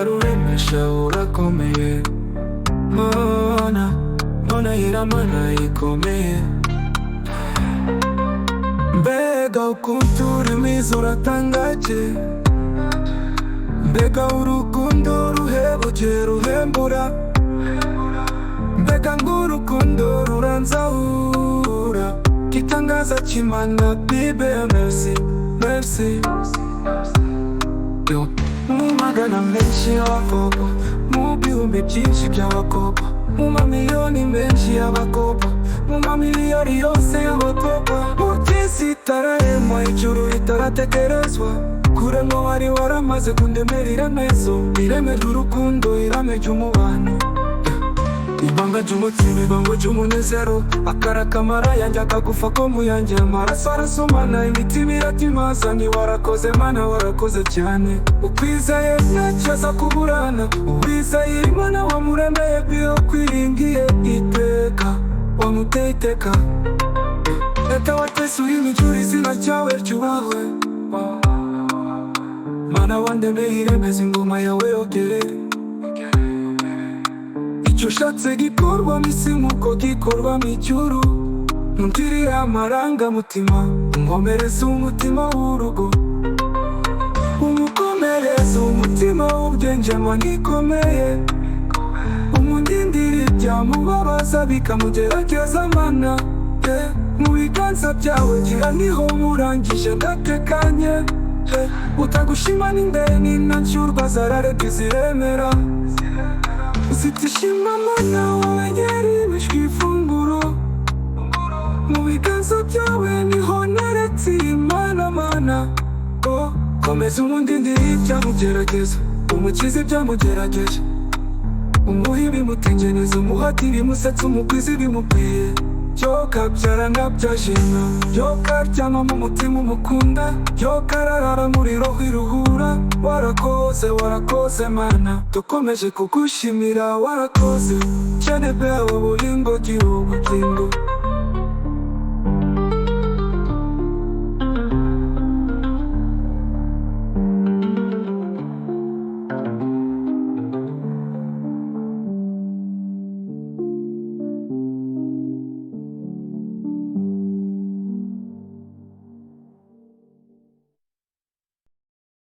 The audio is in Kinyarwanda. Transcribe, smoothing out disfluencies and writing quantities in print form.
ruremesha urakomeye Mana, Mana Mana ikomeye. Mbega ukuntu uri mwiza uratangaje, mbega urukundo ruhebuje ruhembura, mbega ng'urukundo ruranzahura, gitangaza cy'Imana bibe merci, merci. Mu magana menshi y'abakobwa, mu bihumbi byinshi by'abakobwa, mu mamiliyoni menshi y'abakobwa, mu mamiliyoni yose y'abakobwa, utisi itararemwa ijuru ritaratekerezwa, kuremwa wari waramaze kundemera iremezo, ireme ry'urukundo, ireme ry'umubano, ibanga ry'umutima, ibanga ry'umunezero, akara kamara yanjye akagufa ko mu yanjye, amaraso arasomana, imitima iratimaza, ni warakoze Mana warakoze cyane, ukwizeye ntacyo aza kuburana, uwizeye Imana wamuremeye byo kwiringiye iteka, wamuteye iteka. Leta watese uri ijuru izina ryawe ryubahwe, Mana wandemeye iremeza ingoma yawe yogerere, icyo ushatse gikorwa mu isi nk'uko gikorwa mu ijuru, ntundirire amarangamutima, unkomereze umutima w'urugo, umukomereze umutima w'ubwengema nikomeye, umundindire ibyamubabaza bikamugerageza Mana, mu biganza byawe gira niho murangije ndatekanye, utagushima n'indeni ntacyurwa zararebye ziremera, uzitishima Mana wongere imishwi ifunguro, mu biganza byawe niho naretse Imana Mana, komeza umundindire ibyamugerageza, umukize ibyamugerageje, umuhe ibimutengeneza, umuhate ibimusetsa, umugwize ibimukwiye, byo kabyara nkabyajena, byo karyama mu mutima umukunda, byo kararara muri roho iruhura, warakoze warakoze Mana, dukomeje kugushimira warakoze, cyane bewe buringo gihugu kingo.